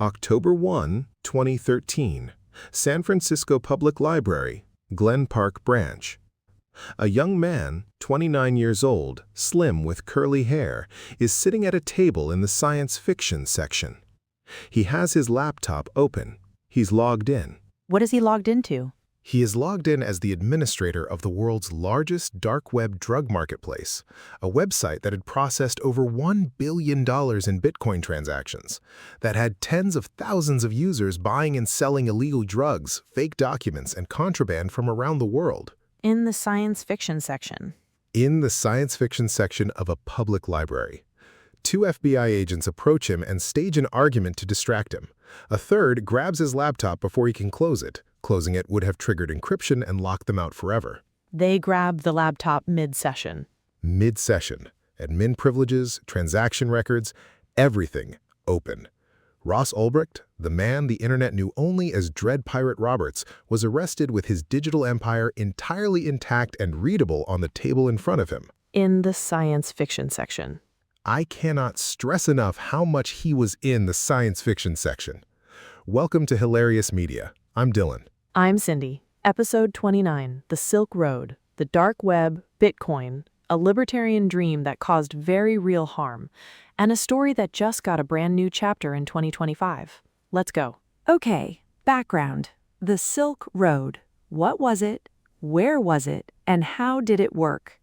October 1, 2013, San Francisco Public Library, Glen Park Branch. A young man, 29 years old, slim with curly hair, is sitting at a table in the science fiction section. He has his laptop open. He's logged in. What is he logged into? He is logged in as the administrator of the world's largest dark web drug marketplace, a website that had processed over $1 billion in Bitcoin transactions, that had tens of thousands of users buying and selling illegal drugs, fake documents, and contraband from around the world. In the science fiction section. In the science fiction section of a public library. 2 FBI agents approach him and stage an argument to distract him. A third grabs his laptop before he can close it. Closing it would have triggered encryption and locked them out forever. They grab the laptop mid-session. Mid-session. Admin privileges, transaction records, everything open. Ross Ulbricht, the man the internet knew only as Dread Pirate Roberts, was arrested with his digital empire entirely intact and readable on the table in front of him. In the science fiction section. I cannot stress enough how much he was in the science fiction section. Welcome to HILLarious Media. I'm Dylan. I'm Cindy. Episode 29, The Silk Road, the Dark Web, Bitcoin, a libertarian dream that caused very real harm, and a story that just got a brand new chapter in 2025. Let's go. Okay, background. The Silk Road. What was it? Where was it? And how did it work?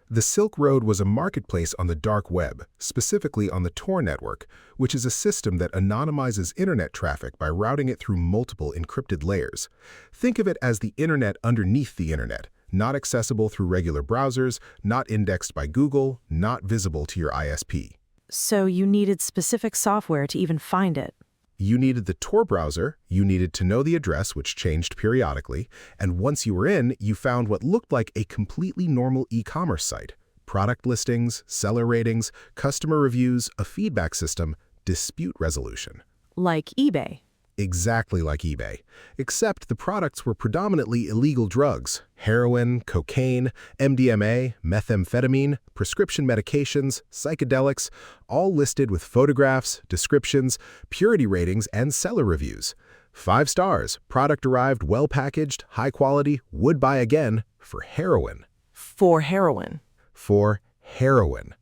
The Silk Road was a marketplace on the dark web, specifically on the Tor network, which is a system that anonymizes internet traffic by routing it through multiple encrypted layers. Think of it as the internet underneath the internet, not accessible through regular browsers, not indexed by Google, not visible to your ISP. So you needed specific software to even find it. You needed the Tor browser, you needed to know the address, which changed periodically, and once you were in, you found what looked like a completely normal e-commerce site. Product listings, seller ratings, customer reviews, a feedback system, dispute resolution. Like eBay. Exactly like eBay, except the products were predominantly illegal drugs: heroin, cocaine, MDMA, methamphetamine, prescription medications, psychedelics, all listed with photographs, descriptions, purity ratings, and seller reviews. 5 stars, product arrived well packaged, high quality, would buy again, for heroin. For heroin. For heroin.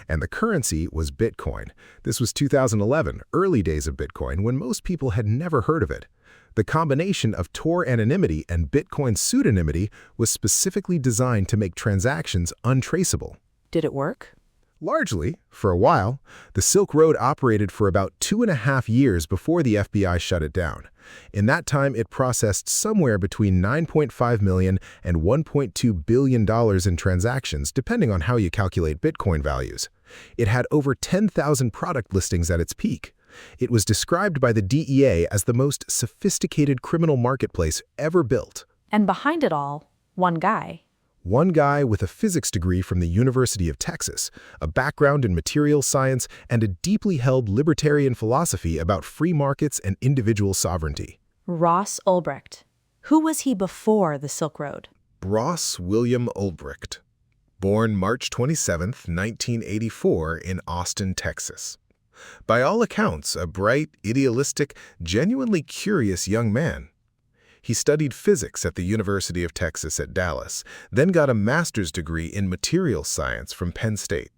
And the currency was Bitcoin. This was 2011, early days of Bitcoin, when most people had never heard of it. The combination of Tor anonymity and Bitcoin pseudonymity was specifically designed to make transactions untraceable. Did it work? Largely, for a while. The Silk Road operated for about 2.5 years before the FBI shut it down. In that time, it processed somewhere between $9.5 million and $1.2 billion in transactions, depending on how you calculate Bitcoin values. It had over 10,000 product listings at its peak. It was described by the DEA as the most sophisticated criminal marketplace ever built. And behind it all, one guy. One guy with a physics degree from the University of Texas, a background in materials science, and a deeply held libertarian philosophy about free markets and individual sovereignty. Ross Ulbricht. Who was he before the Silk Road? Ross William Ulbricht. Born March 27, 1984 in Austin, Texas. By all accounts, a bright, idealistic, genuinely curious young man. He studied physics at the University of Texas at Dallas, then got a master's degree in materials science from Penn State.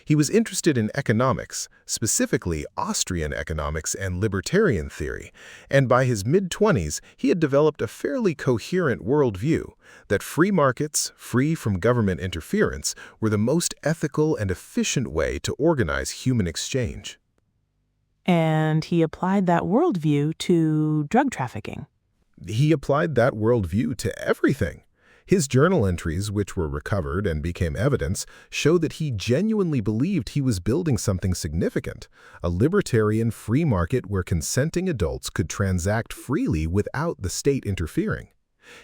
He was interested in economics, specifically Austrian economics and libertarian theory, and by his mid-20s, he had developed a fairly coherent worldview that free markets, free from government interference, were the most ethical and efficient way to organize human exchange. And he applied that worldview to drug trafficking. He applied that worldview to everything. His journal entries, which were recovered and became evidence, show that he genuinely believed he was building something significant, a libertarian free market where consenting adults could transact freely without the state interfering.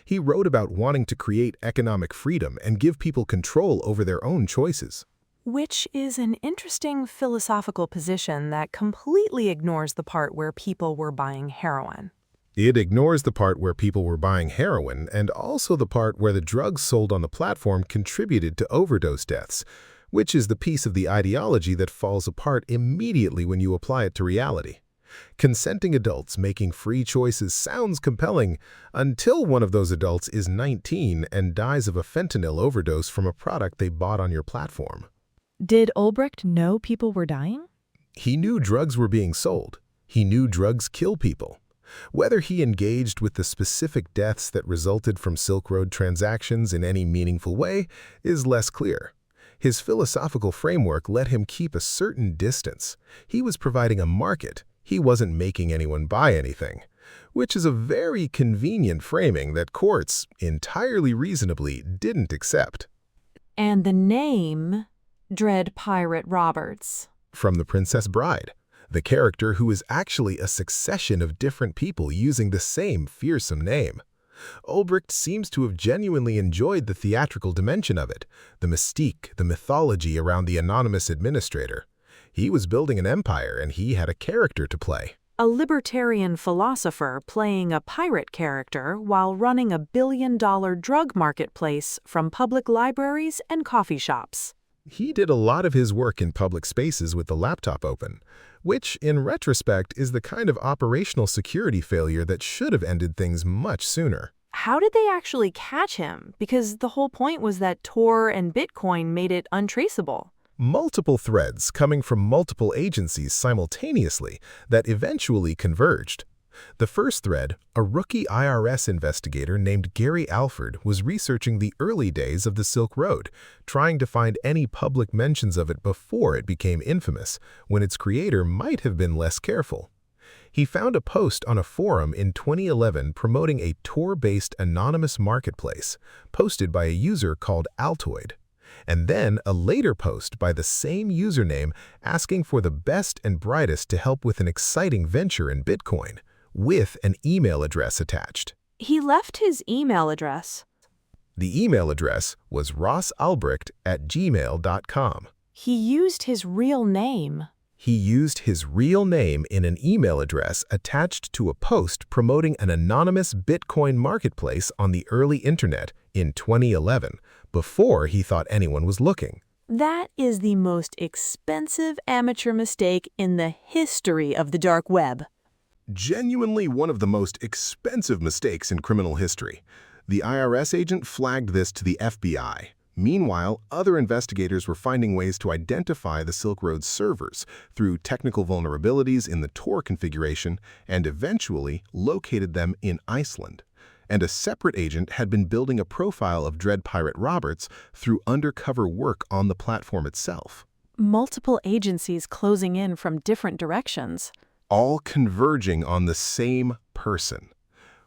He wrote about wanting to create economic freedom and give people control over their own choices. Which is an interesting philosophical position that completely ignores the part where people were buying heroin. It ignores the part where people were buying heroin and also the part where the drugs sold on the platform contributed to overdose deaths, which is the piece of the ideology that falls apart immediately when you apply it to reality. Consenting adults making free choices sounds compelling until one of those adults is 19 and dies of a fentanyl overdose from a product they bought on your platform. Did Ulbricht know people were dying? He knew drugs were being sold. He knew drugs kill people. Whether he engaged with the specific deaths that resulted from Silk Road transactions in any meaningful way is less clear. His philosophical framework let him keep a certain distance. He was providing a market. He wasn't making anyone buy anything, which is a very convenient framing that courts, entirely reasonably, didn't accept. And the name, Dread Pirate Roberts. From The Princess Bride, the character who is actually a succession of different people using the same fearsome name. Ulbricht seems to have genuinely enjoyed the theatrical dimension of it, the mystique, the mythology around the anonymous administrator. He was building an empire and he had a character to play. A libertarian philosopher playing a pirate character while running a billion-dollar drug marketplace from public libraries and coffee shops. He did a lot of his work in public spaces with the laptop open, which, in retrospect, is the kind of operational security failure that should have ended things much sooner. How did they actually catch him? Because the whole point was that Tor and Bitcoin made it untraceable. Multiple threads coming from multiple agencies simultaneously that eventually converged. The first thread, a rookie IRS investigator named Gary Alford, was researching the early days of the Silk Road, trying to find any public mentions of it before it became infamous, when its creator might have been less careful. He found a post on a forum in 2011 promoting a Tor-based anonymous marketplace, posted by a user called Altoid, and then a later post by the same username asking for the best and brightest to help with an exciting venture in Bitcoin, with an email address attached. He left his email address. The email address was rossalbrecht@gmail.com. He used his real name. He used his real name in an email address attached to a post promoting an anonymous Bitcoin marketplace on the early internet in 2011, before he thought anyone was looking. That is the most expensive amateur mistake in the history of the dark web. Genuinely one of the most expensive mistakes in criminal history. The IRS agent flagged this to the FBI. Meanwhile, other investigators were finding ways to identify the Silk Road servers through technical vulnerabilities in the Tor configuration and eventually located them in Iceland. And a separate agent had been building a profile of Dread Pirate Roberts through undercover work on the platform itself. Multiple agencies closing in from different directions. All converging on the same person.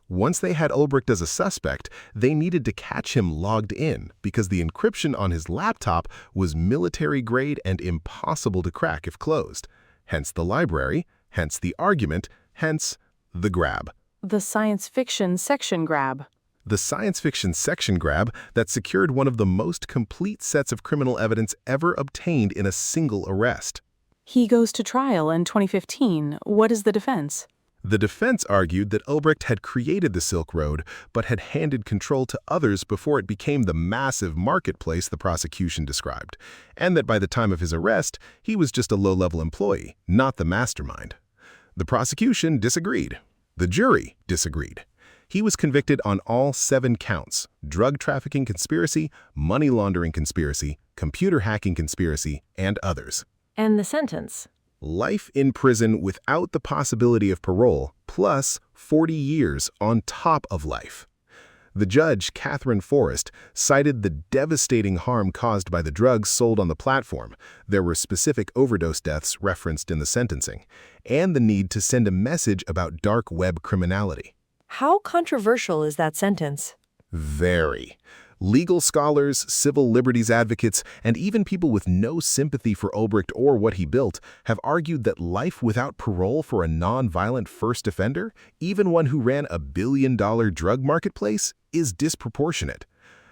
Once they had Ulbricht as a suspect, they needed to catch him logged in because the encryption on his laptop was military-grade and impossible to crack if closed. Hence the library, hence the argument, hence the grab. The science fiction section grab. The science fiction section grab that secured one of the most complete sets of criminal evidence ever obtained in a single arrest. He goes to trial in 2015. What is the defense? The defense argued that Ulbricht had created the Silk Road, but had handed control to others before it became the massive marketplace the prosecution described, and that by the time of his arrest, he was just a low-level employee, not the mastermind. The prosecution disagreed. The jury disagreed. He was convicted on all 7 counts: drug trafficking conspiracy, money laundering conspiracy, computer hacking conspiracy, and others. And the sentence? Life in prison without the possibility of parole, plus 40 years on top of life. The judge, Catherine Forrest, cited the devastating harm caused by the drugs sold on the platform. There were specific overdose deaths referenced in the sentencing, and the need to send a message about dark web criminality. How controversial is that sentence? Very. Legal scholars, civil liberties advocates, and even people with no sympathy for Ulbricht or what he built have argued that life without parole for a non-violent first offender, even one who ran a billion-dollar drug marketplace, is disproportionate.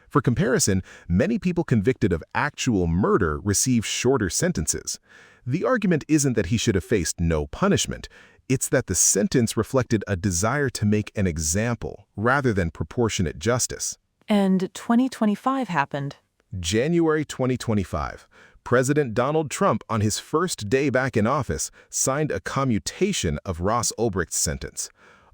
For comparison, many people convicted of actual murder receive shorter sentences. The argument isn't that he should have faced no punishment. It's that the sentence reflected a desire to make an example rather than proportionate justice. And 2025 happened. January 2025. President Donald Trump, on his first day back in office, signed a commutation of Ross Ulbricht's sentence.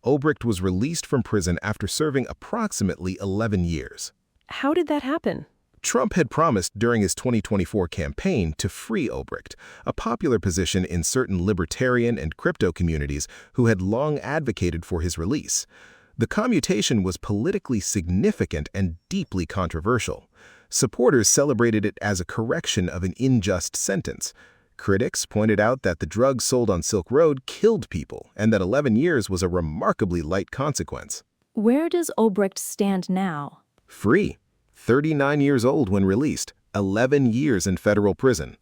Ulbricht was released from prison after serving approximately 11 years. How did that happen? Trump had promised during his 2024 campaign to free Ulbricht, a popular position in certain libertarian and crypto communities who had long advocated for his release. The commutation was politically significant and deeply controversial. Supporters celebrated it as a correction of an unjust sentence. Critics pointed out that the drugs sold on Silk Road killed people and that 11 years was a remarkably light consequence. Where does Ulbricht stand now? Free. 39 years old when released, 11 years in federal prison.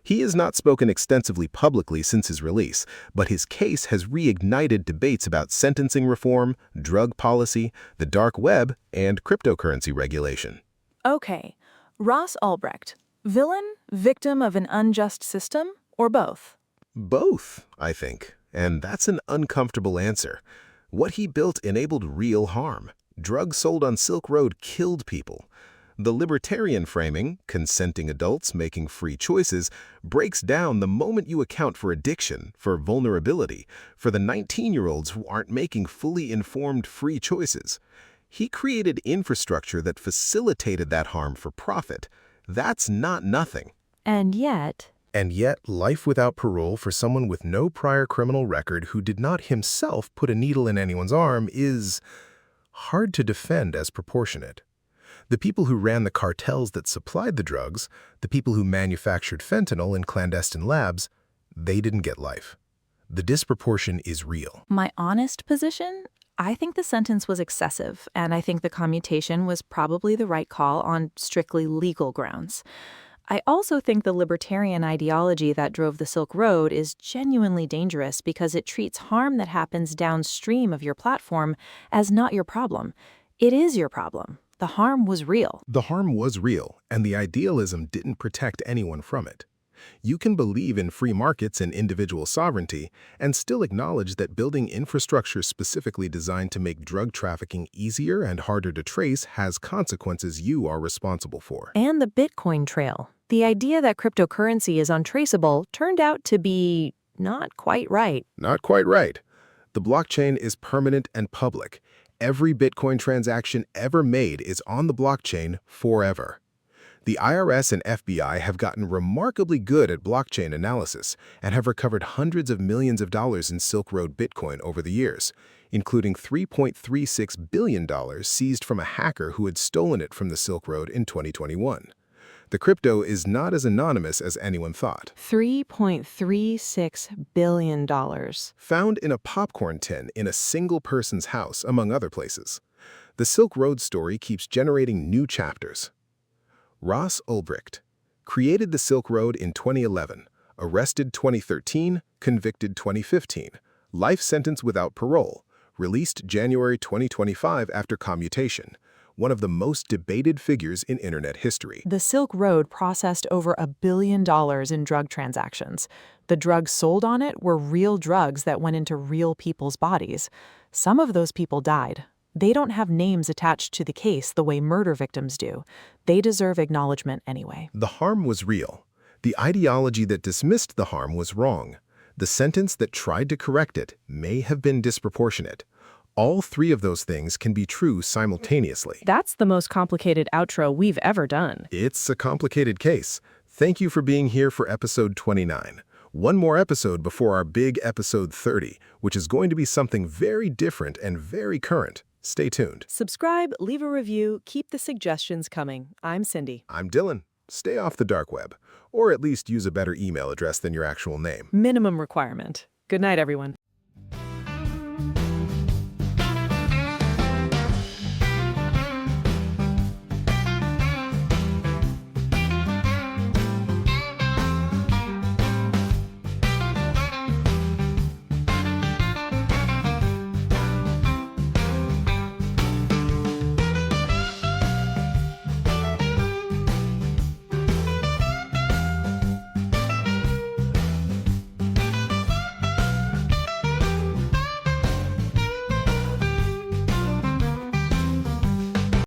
He has not spoken extensively publicly since his release, but his case has reignited debates about sentencing reform, drug policy, the dark web, and cryptocurrency regulation. Okay, Ross Ulbricht, villain, victim of an unjust system, or both? Both, I think, and that's an uncomfortable answer. What he built enabled real harm. Drugs sold on Silk Road killed people. The libertarian framing, consenting adults making free choices, breaks down the moment you account for addiction, for vulnerability, for the 19-year-olds who aren't making fully informed free choices. He created infrastructure that facilitated that harm for profit. That's not nothing. And yet, life without parole for someone with no prior criminal record who did not himself put a needle in anyone's arm is hard to defend as proportionate. The people who ran the cartels that supplied the drugs, the people who manufactured fentanyl in clandestine labs, they didn't get life. The disproportion is real. my honest position? I think the sentence was excessive, and I think the commutation was probably the right call on strictly legal grounds. I also think the libertarian ideology that drove the Silk Road is genuinely dangerous because it treats harm that happens downstream of your platform as not your problem. It is your problem. The harm was real. The harm was real, and the idealism didn't protect anyone from it. You can believe in free markets and individual sovereignty and still acknowledge that building infrastructure specifically designed to make drug trafficking easier and harder to trace has consequences you are responsible for. And the Bitcoin trail. The idea that cryptocurrency is untraceable turned out to be not quite right. Not quite right. The blockchain is permanent and public. Every Bitcoin transaction ever made is on the blockchain forever. The IRS and FBI have gotten remarkably good at blockchain analysis and have recovered hundreds of millions of dollars in Silk Road Bitcoin over the years, including $3.36 billion seized from a hacker who had stolen it from the Silk Road in 2021. The crypto is not as anonymous as anyone thought. $3.36 billion. Found in a popcorn tin in a single person's house, among other places. The Silk Road story keeps generating new chapters. Ross Ulbricht created the Silk Road in 2011, arrested 2013, convicted 2015, life sentence without parole, released January 2025 after commutation, one of the most debated figures in internet history. The Silk Road processed over $1 billion in drug transactions. The drugs sold on it were real drugs that went into real people's bodies. Some of those people died. They don't have names attached to the case the way murder victims do. They deserve acknowledgement anyway. The harm was real. The ideology that dismissed the harm was wrong. The sentence that tried to correct it may have been disproportionate. All three of those things can be true simultaneously. That's the most complicated outro we've ever done. It's a complicated case. Thank you for being here for episode 29. One more episode before our big episode 30, which is going to be something very different and very current. Stay tuned. Subscribe, leave a review, keep the suggestions coming. I'm Cindy. I'm Dylan. Stay off the dark web, or at least use a better email address than your actual name. Minimum requirement. Good night, everyone.